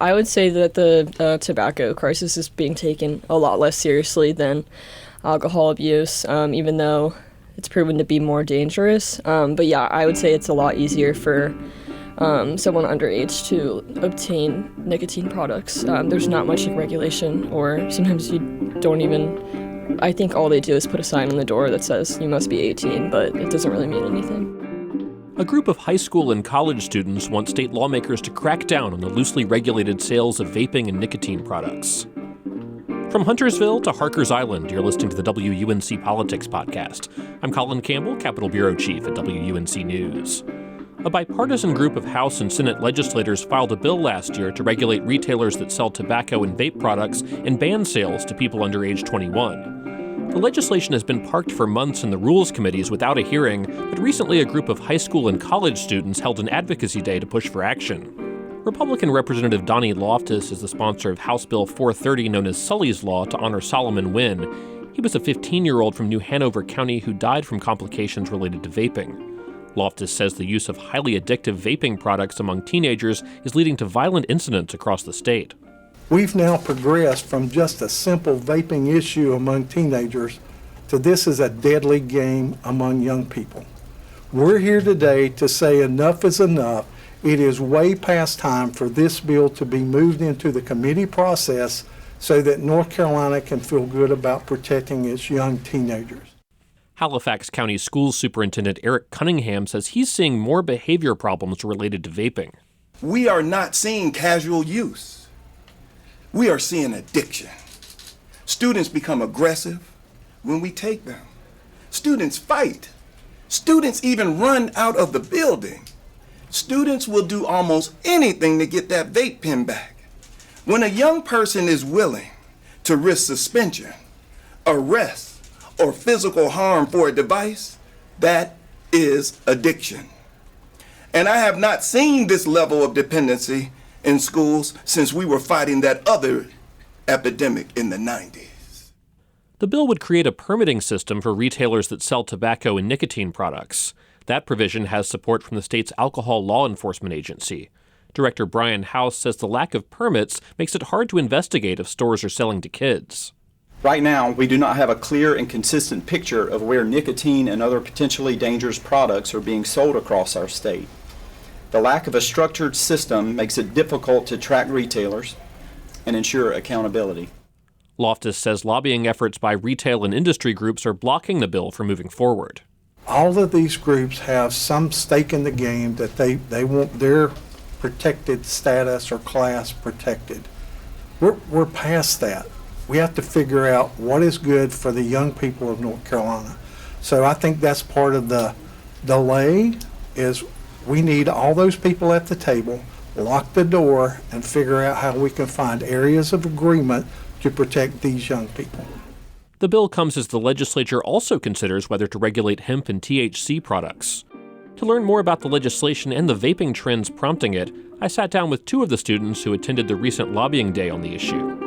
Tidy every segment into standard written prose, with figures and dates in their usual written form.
I would say that the tobacco crisis is being taken a lot less seriously than alcohol abuse, even though it's proven to be more dangerous. But yeah, I would say it's a lot easier for someone underage to obtain nicotine products. There's not much regulation, or sometimes you don't even, I think all they do is put a sign on the door that says you must be 18, but it doesn't really mean anything. A group of high school and college students want state lawmakers to crack down on the loosely regulated sales of vaping and nicotine products. From Huntersville to Harkers Island, you're listening to the WUNC Politics Podcast. I'm Colin Campbell, Capitol Bureau Chief at WUNC News. A bipartisan group of House and Senate legislators filed a bill last year to regulate retailers that sell tobacco and vape products and ban sales to people under age 21. The legislation has been parked for months in the Rules Committees without a hearing, but recently a group of high school and college students held an advocacy day to push for action. Republican Representative Donnie Loftus is the sponsor of House Bill 430, known as Sully's Law, to honor Solomon Wynn. He was a 15-year-old from New Hanover County who died from complications related to vaping. Loftus says the use of highly addictive vaping products among teenagers is leading to violent incidents across the state. We've now progressed from just a simple vaping issue among teenagers to this is a deadly game among young people. We're here today to say enough is enough. It is way past time for this bill to be moved into the committee process so that North Carolina can feel good about protecting its young teenagers. Halifax County Schools Superintendent Eric Cunningham says he's seeing more behavior problems related to vaping. We are not seeing casual use. We are seeing addiction. Students become aggressive when we take them. Students fight. Students even run out of the building. Students will do almost anything to get that vape pen back. When a young person is willing to risk suspension, arrest, or physical harm for a device, that is addiction. And I have not seen this level of dependency in schools since we were fighting that other epidemic in the 90s. The bill would create a permitting system for retailers that sell tobacco and nicotine products. That provision has support from the state's Alcohol Law Enforcement Agency. Director Brian House says the lack of permits makes it hard to investigate if stores are selling to kids. Right now, we do not have a clear and consistent picture of where nicotine and other potentially dangerous products are being sold across our state. The lack of a structured system makes it difficult to track retailers and ensure accountability. Loftus says lobbying efforts by retail and industry groups are blocking the bill from moving forward. All of these groups have some stake in the game that they want their protected status or class protected. We're past that. We have to figure out what is good for the young people of North Carolina. So I think that's part of the delay is we need all those people at the table, lock the door, and figure out how we can find areas of agreement to protect these young people. The bill comes as the legislature also considers whether to regulate hemp and THC products. To learn more about the legislation and the vaping trends prompting it, I sat down with two of the students who attended the recent lobbying day on the issue.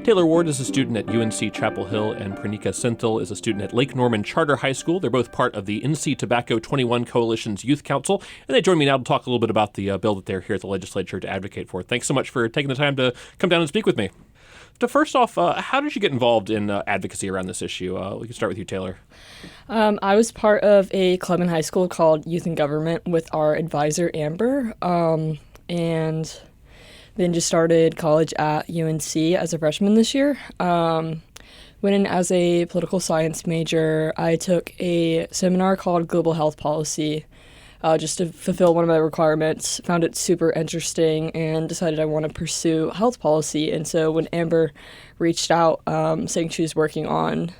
Taylor Ward is a student at UNC-Chapel Hill, and Pranika Senthil is a student at Lake Norman Charter High School. They're both part of the NC Tobacco 21 Coalition's Youth Council, and they join me now to talk a little bit about the bill that they're here at the legislature to advocate for. Thanks so much for taking the time to come down and speak with me. So first off, how did you get involved in advocacy around this issue? We can start with you, Taylor. I was part of a club in high school called Youth in Government with our advisor, Amber, and then just started college at UNC as a freshman this year. Went in as a political science major. I took a seminar called Global Health Policy just to fulfill one of my requirements. Found it super interesting and decided I want to pursue health policy. And so when Amber reached out saying she was working on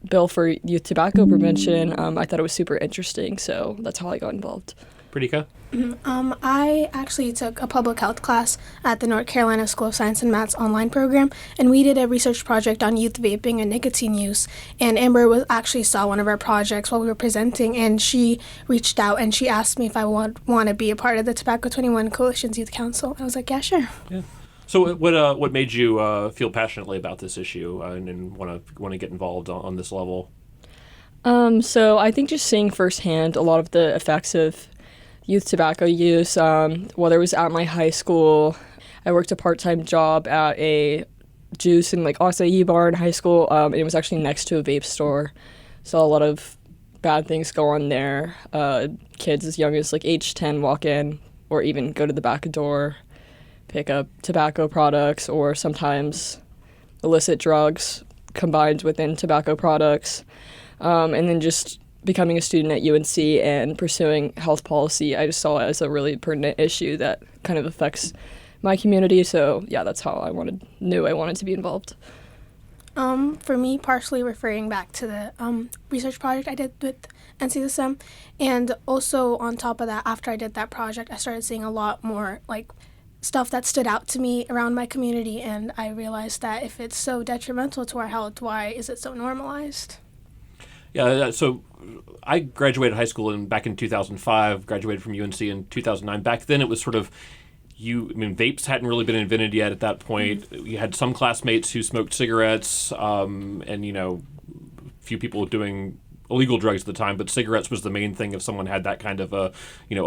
bill for youth tobacco prevention, I thought it was super interesting. So that's how I got involved. Pranika? I actually took a public health class at the North Carolina School of Science and Math's online program, and we did a research project on youth vaping and nicotine use. And Amber actually saw one of our projects while we were presenting, and she reached out and she asked me if I want to be a part of the Tobacco 21 Coalition's Youth Council. I was like, yeah, sure. Yeah. So what made you feel passionately about this issue and want to get involved on this level? So I think just seeing firsthand a lot of the effects of youth tobacco use, whether it was at my high school, I worked a part-time job at a juice and like acai bar in high school. And it was actually next to a vape store. Saw a lot of bad things go on there. Kids as young as like age 10 walk in or even go to the back door, pick up tobacco products or sometimes illicit drugs combined within tobacco products. And then just becoming a student at UNC and pursuing health policy, I just saw it as a really pertinent issue that kind of affects my community. So yeah, that's how I knew I wanted to be involved. For me, partially referring back to the research project I did with NCSM, and also on top of that, after I did that project, I started seeing a lot more like stuff that stood out to me around my community, and I realized that if it's so detrimental to our health, why is it so normalized? Yeah, so I graduated high school back in 2005, graduated from UNC in 2009. Back then it was sort of, vapes hadn't really been invented yet at that point. Mm-hmm. You had some classmates who smoked cigarettes, and, few people doing illegal drugs at the time, but cigarettes was the main thing if someone had that kind of a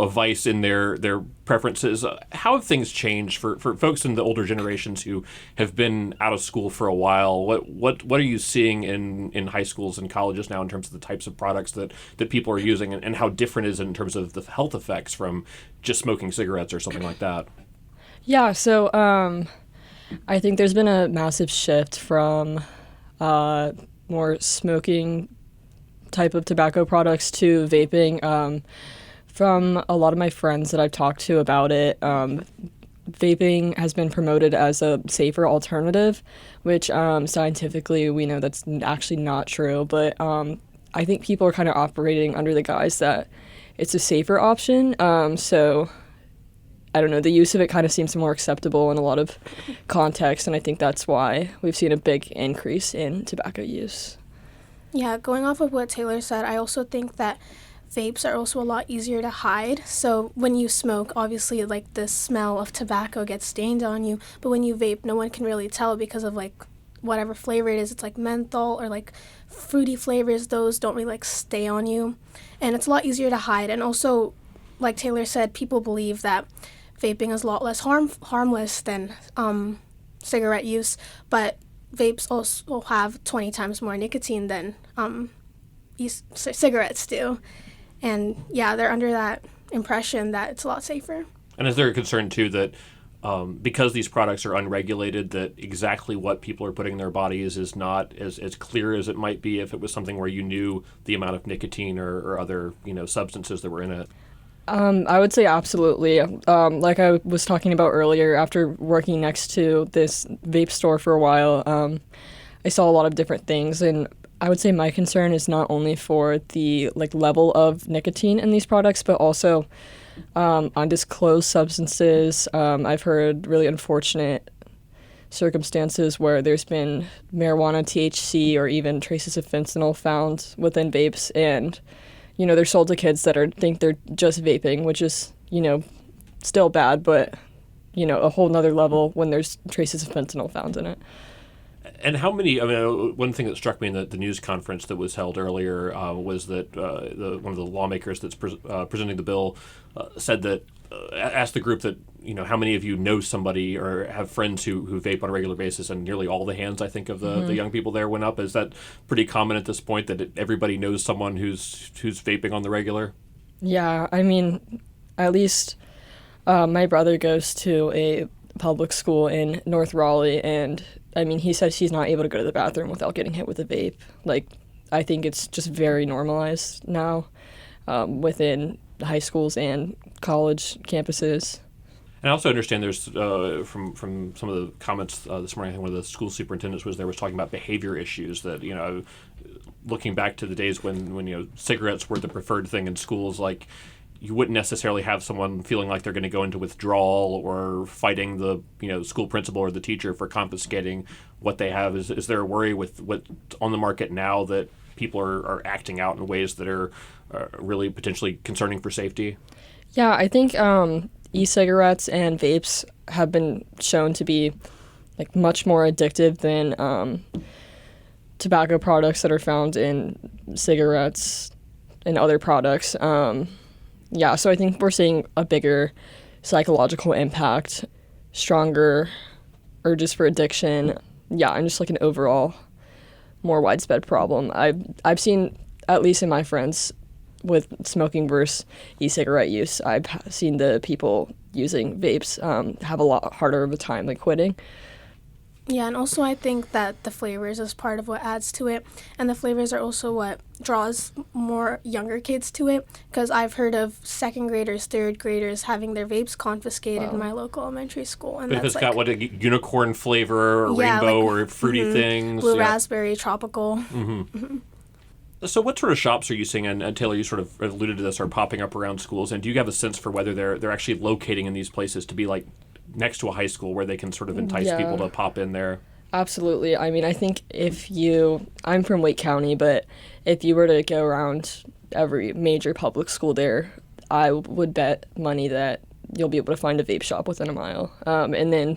vice in their preferences. How have things changed for folks in the older generations who have been out of school for a while? What are you seeing in high schools and colleges now in terms of the types of products that people are using, and how different is it in terms of the health effects from just smoking cigarettes or something like that? Yeah, so I think there's been a massive shift from more smoking type of tobacco products to vaping. From a lot of my friends that I've talked to about it, vaping has been promoted as a safer alternative, which scientifically we know that's actually not true. But I think people are kind of operating under the guise that it's a safer option. So I don't know, the use of it kind of seems more acceptable in a lot of contexts, and I think that's why we've seen a big increase in tobacco use. Yeah, going off of what Taylor said, I also think that vapes are also a lot easier to hide. So when you smoke, obviously, like, the smell of tobacco gets stained on you, but when you vape, no one can really tell because of, like, whatever flavor it is. It's like menthol or, like, fruity flavors. Those don't really, like, stay on you, and it's a lot easier to hide. And also, like Taylor said, people believe that vaping is a lot less harmless than cigarette use, but vapes also have 20 times more nicotine than cigarettes do. And yeah, they're under that impression that it's a lot safer. And is there a concern, too, that because these products are unregulated, that exactly what people are putting in their bodies is not as clear as it might be if it was something where you knew the amount of nicotine or other substances that were in it? I would say absolutely. Like I was talking about earlier, after working next to this vape store for a while, I saw a lot of different things, and I would say my concern is not only for the level of nicotine in these products, but also undisclosed substances. I've heard really unfortunate circumstances where there's been marijuana, THC, or even traces of fentanyl found within vapes, and they're sold to kids that think they're just vaping, which is, still bad, but, a whole nother level when there's traces of fentanyl found in it. And how many, one thing that struck me in the news conference that was held earlier was that one of the lawmakers that's presenting the bill said that, asked the group that, how many of you know somebody or have friends who vape on a regular basis, and nearly all the hands, I think, of the young people there went up. Is that pretty common at this point, that everybody knows someone who's vaping on the regular? Yeah, at least my brother goes to a public school in North Raleigh, and he says he's not able to go to the bathroom without getting hit with a vape. I think it's just very normalized now within high schools and college campuses. And I also understand there's, from some of the comments this morning, I think one of the school superintendents was talking about behavior issues that, looking back to the days when cigarettes were the preferred thing in schools, you wouldn't necessarily have someone feeling like they're going to go into withdrawal or fighting the school principal or the teacher for confiscating what they have. Is there a worry with what's on the market now that people are acting out in ways that are really potentially concerning for safety? Yeah, I think e-cigarettes and vapes have been shown to be much more addictive than tobacco products that are found in cigarettes and other products. So I think we're seeing a bigger psychological impact stronger urges for addiction. Yeah, and just like an overall more widespread problem. I've seen, at least in my friends, with smoking versus e-cigarette use, I've seen the people using vapes have a lot harder of a time like quitting. Yeah, and also I think that the flavors is part of what adds to it, and the flavors are also what draws more younger kids to it, because I've heard of second graders, third graders having their vapes confiscated in my local elementary school. And But if that's it's got, a unicorn flavor or yeah, rainbow like, or fruity things. blue yeah. raspberry, tropical. So what sort of shops are you seeing, and Taylor, you sort of alluded to this, are popping up around schools, and do you have a sense for whether they're actually locating in these places to be like next to a high school where they can sort of entice people to pop in there? Absolutely. I mean, I think I'm from Wake County, but if you were to go around every major public school there, I would bet money that you'll be able to find a vape shop within a mile. And then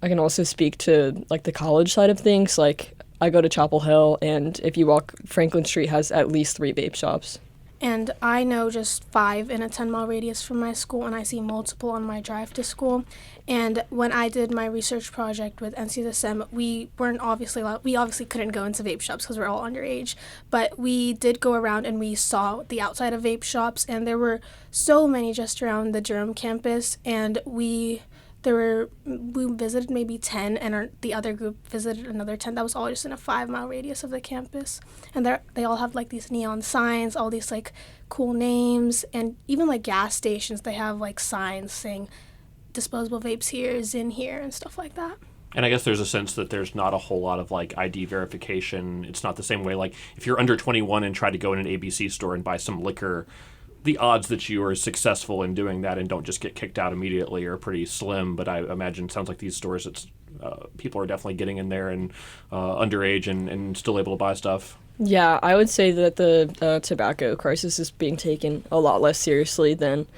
I can also speak to like the college side of things. Like I go to Chapel Hill, and if you walk, Franklin Street has at least 3 vape shops. And I know just 5 in a 10-mile radius from my school, and I see multiple on my drive to school. And when I did my research project with NC we obviously couldn't go into vape shops because we're all underage, but we did go around and we saw the outside of vape shops, and there were so many just around the Durham campus, and we visited maybe 10, and the other group visited another 10. That was all just in a 5-mile radius of the campus. And they all have like these neon signs, all these like cool names, and even like gas stations, they have like signs saying disposable vapes here, Zyn here, and stuff like that. And I guess there's a sense that there's not a whole lot of like ID verification. It's not the same way like if you're under 21 and try to go in an ABC store and buy some liquor, the odds that you are successful in doing that and don't just get kicked out immediately are pretty slim. But I imagine it sounds like these stores, people are definitely getting in there and underage and still able to buy stuff. Yeah, I would say that the tobacco crisis is being taken a lot less seriously than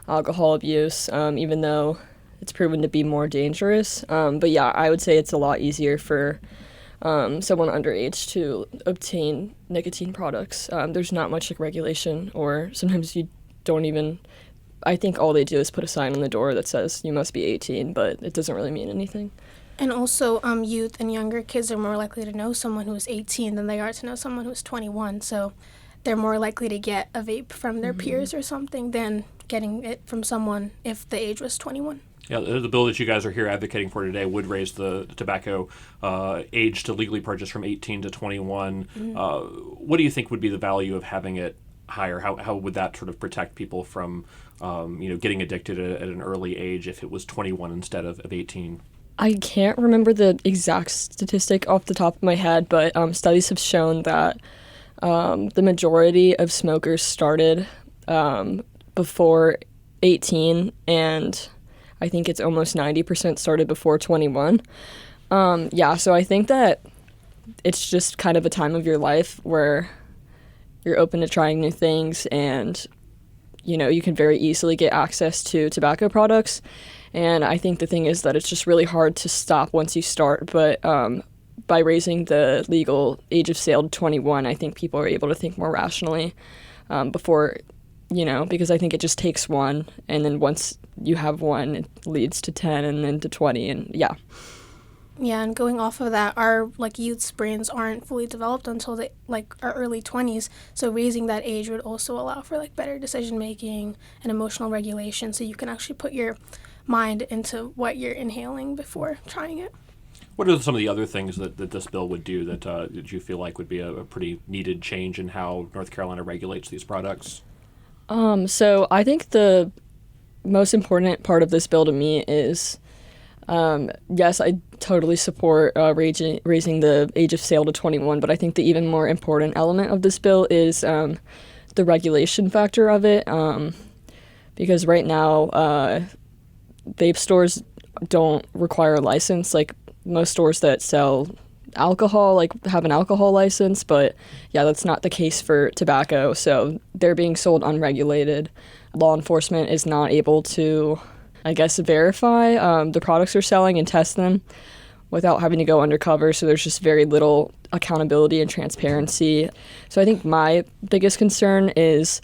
alcohol abuse, even though it's proven to be more dangerous. But yeah, I would say it's a lot easier for someone underage to obtain nicotine products. There's not much like regulation, or sometimes you don't even, I think all they do is put a sign on the door that says you must be 18, but it doesn't really mean anything. And also youth and younger kids are more likely to know someone who is 18 than they are to know someone who is 21, so they're more likely to get a vape from their peers or something than getting it from someone if the age was 21. Yeah, the bill that you guys are here advocating for today would raise the tobacco age to legally purchase from 18 to 21. What do you think would be the value of having it higher? How would that sort of protect people from getting addicted at an early age if it was 21 instead of 18? I can't remember the exact statistic off the top of my head, but studies have shown that the majority of smokers started before 18, and I think it's almost 90% started before 21. So I think that it's just kind of a time of your life where you're open to trying new things, and you can very easily get access to tobacco products. And I think the thing is that it's just really hard to stop once you start. But by raising the legal age of sale to 21, I think people are able to think more rationally before, because I think it just takes one. And then once you have one, it leads to 10 and then to 20. And yeah. Yeah, and going off of that, our youth's brains aren't fully developed until our early 20s. So raising that age would also allow for better decision making and emotional regulation, so you can actually put your mind into what you're inhaling before trying it. What are some of the other things that this bill would do that you feel like would be a pretty needed change in how North Carolina regulates these products? So I think the most important part of this bill to me is, yes, I totally support raising the age of sale to 21, but I think the even more important element of this bill is the regulation factor of it, because right now vape stores don't require a license. Most stores that sell alcohol have an alcohol license, but yeah, that's not the case for tobacco. So they're being sold unregulated. Law enforcement is not able to, verify the products they're selling and test them without having to go undercover. So there's just very little accountability and transparency. So I think my biggest concern is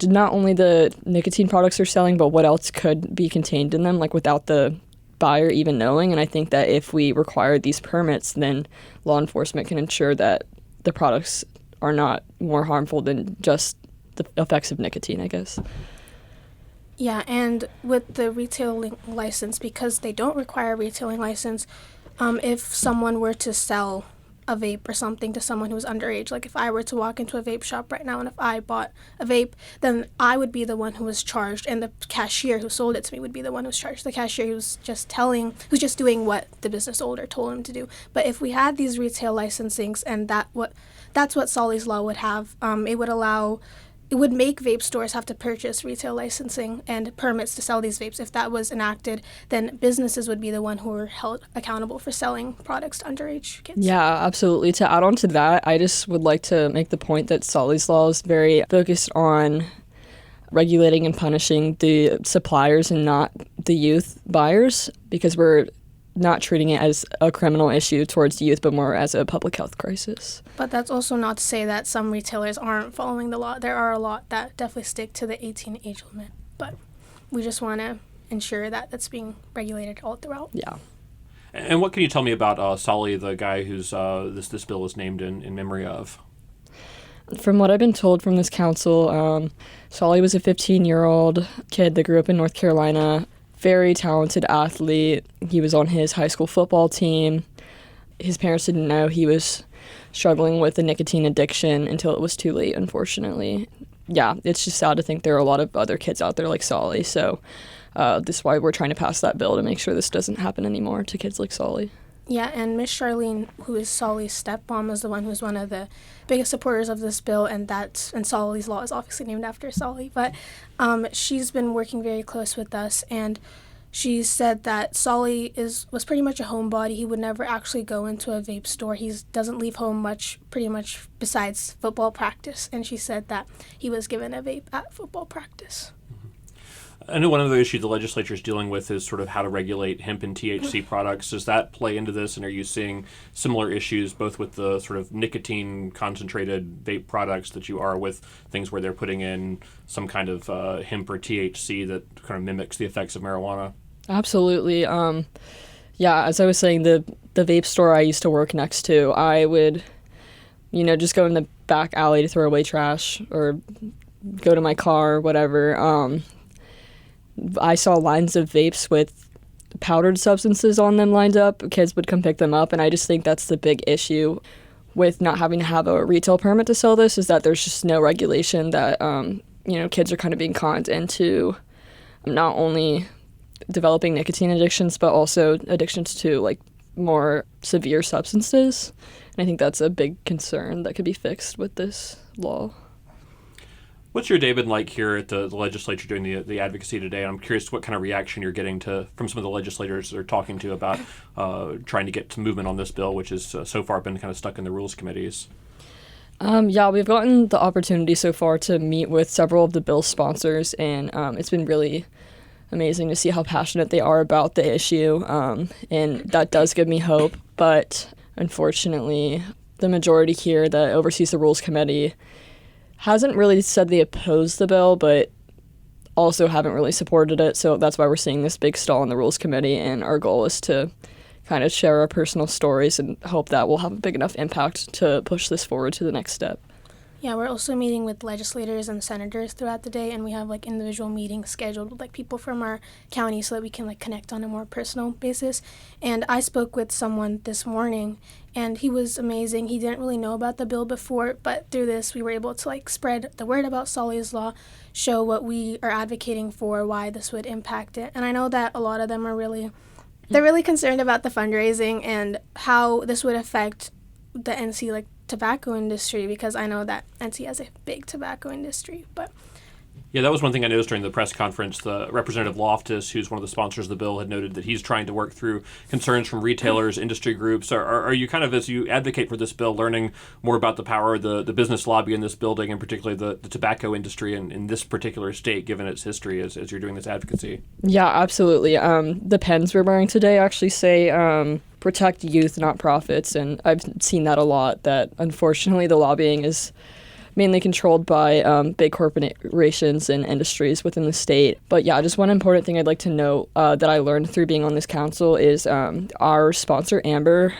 not only the nicotine products they're selling, but what else could be contained in them, without the buyer even knowing. And I think that if we require these permits, then law enforcement can ensure that the products are not more harmful than just the effects of nicotine, I guess. Yeah, and with the retailing license, because they don't require a retailing license, if someone were to sell a vape or something to someone who's underage, like if I were to walk into a vape shop right now and if I bought a vape, then I would be the one who was charged, and the cashier who sold it to me would be the one who's charged. The cashier who's just doing what the business owner told him to do. But if we had these retail licensings, and that's what Solly's Law would have, it would make vape stores have to purchase retail licensing and permits to sell these vapes. If that was enacted, then businesses would be the one who were held accountable for selling products to underage kids. Yeah, absolutely. To add on to that, I just would like to make the point that Solly's Law is very focused on regulating and punishing the suppliers and not the youth buyers, because we're not treating it as a criminal issue towards youth, but more as a public health crisis. But that's also not to say that some retailers aren't following the law. There are a lot that definitely stick to the 18 age limit, but we just want to ensure that that's being regulated all throughout. Yeah. And what can you tell me about Solly, the guy who's this bill is named in memory of? From what I've been told from this council, Solly was a 15-year-old kid that grew up in North Carolina. Very talented athlete. He was on his high school football team. His parents didn't know he was struggling with a nicotine addiction until it was too late, unfortunately. Yeah, it's just sad to think there are a lot of other kids out there like Solly. So this is why we're trying to pass that bill to make sure this doesn't happen anymore to kids like Solly. Yeah, and Miss Charlene, who is Solly's stepmom, is the one who's one of the biggest supporters of this bill, and Solly's Law is obviously named after Solly. But she's been working very close with us, and she said that Solly was pretty much a homebody. He would never actually go into a vape store. He doesn't leave home pretty much besides football practice. And she said that he was given a vape at football practice. I know one of the issues the legislature is dealing with is sort of how to regulate hemp and THC products. Does that play into this, and are you seeing similar issues both with the sort of nicotine-concentrated vape products that you are with things where they're putting in some kind of hemp or THC that kind of mimics the effects of marijuana? Absolutely. Yeah, as I was saying, the vape store I used to work next to, I would, just go in the back alley to throw away trash or go to my car or whatever. I saw lines of vapes with powdered substances on them lined up. Kids would come pick them up, and I just think that's the big issue with not having to have a retail permit to sell this, is that there's just no regulation that, kids are kind of being conned into not only developing nicotine addictions, but also addictions to, like, more severe substances. And I think that's a big concern that could be fixed with this law. What's your day been like here at the legislature doing the advocacy today? I'm curious what kind of reaction you're getting from some of the legislators they're talking to about trying to get some movement on this bill, which has so far been kind of stuck in the rules committees. Yeah, we've gotten the opportunity so far to meet with several of the bill sponsors, and it's been really amazing to see how passionate they are about the issue, and that does give me hope. But unfortunately, the majority here that oversees the Rules Committee hasn't really said they oppose the bill, but also haven't really supported it. So that's why we're seeing this big stall in the Rules Committee, and our goal is to kind of share our personal stories and hope that we'll have a big enough impact to push this forward to the next step. Yeah, we're also meeting with legislators and senators throughout the day, and we have individual meetings scheduled with people from our county so that we can connect on a more personal basis. And I spoke with someone this morning, and he was amazing. He didn't really know about the bill before, but through this we were able to spread the word about Solly's Law, show what we are advocating for, why this would impact it. And I know that a lot of them are really concerned about the fundraising and how this would affect the NC tobacco industry, because I know that NC has a big tobacco industry. But yeah, that was one thing I noticed during the press conference. The Representative Loftus, who's one of the sponsors of the bill, had noted that he's trying to work through concerns from retailers, industry groups. Are you kind of, as you advocate for this bill, learning more about the power of the business lobby in this building, and particularly the tobacco industry in this particular state, given its history, as you're doing this advocacy? Yeah, absolutely. The pens we're wearing today actually say protect youth, not profits, and I've seen that a lot, that unfortunately the lobbying is mainly controlled by big corporations and industries within the state. But yeah, just one important thing I'd like to note that I learned through being on this council is our sponsor, Amber,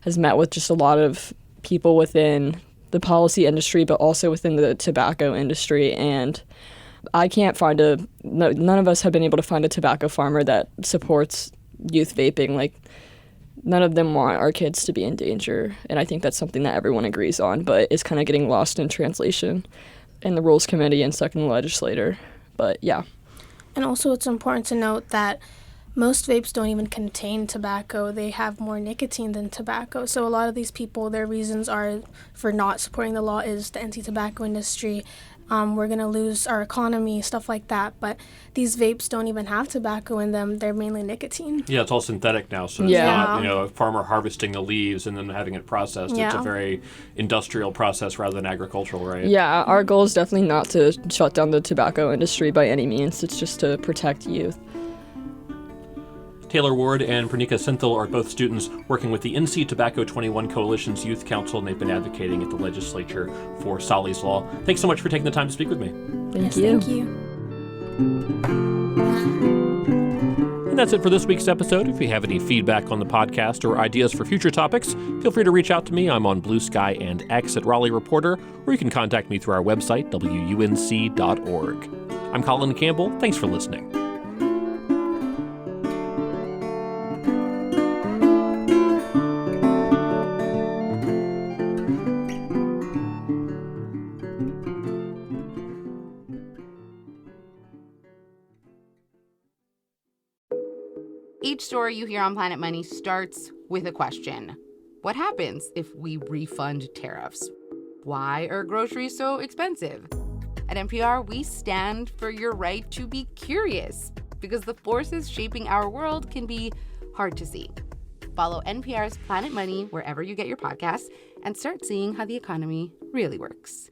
has met with just a lot of people within the policy industry, but also within the tobacco industry. And I can't find none of us have been able to find a tobacco farmer that supports youth vaping. Like, none of them want our kids to be in danger. And I think that's something that everyone agrees on, but is kind of getting lost in translation in the Rules Committee and stuck in the legislature. But yeah. And also it's important to note that most vapes don't even contain tobacco. They have more nicotine than tobacco. So a lot of these people, their reasons are for not supporting the law is the anti-tobacco industry. We're going to lose our economy, stuff like that. But these vapes don't even have tobacco in them. They're mainly nicotine. Yeah, it's all synthetic now, so it's not, a farmer harvesting the leaves and then having it processed. Yeah. It's a very industrial process rather than agricultural, right? Yeah, our goal is definitely not to shut down the tobacco industry by any means. It's just to protect youth. Taylor Ward and Pranika Senthil are both students working with the NC Tobacco 21 Coalition's Youth Council, and they've been advocating at the legislature for Solly's Law. Thanks so much for taking the time to speak with me. Thank you. Thank you. And that's it for this week's episode. If you have any feedback on the podcast or ideas for future topics, feel free to reach out to me. I'm on Blue Sky and X at Raleigh Reporter, or you can contact me through our website, WUNC.org. I'm Colin Campbell. Thanks for listening. Each story you hear on Planet Money starts with a question. What happens if we refund tariffs? Why are groceries so expensive? At NPR, we stand for your right to be curious, because the forces shaping our world can be hard to see. Follow NPR's Planet Money wherever you get your podcasts and start seeing how the economy really works.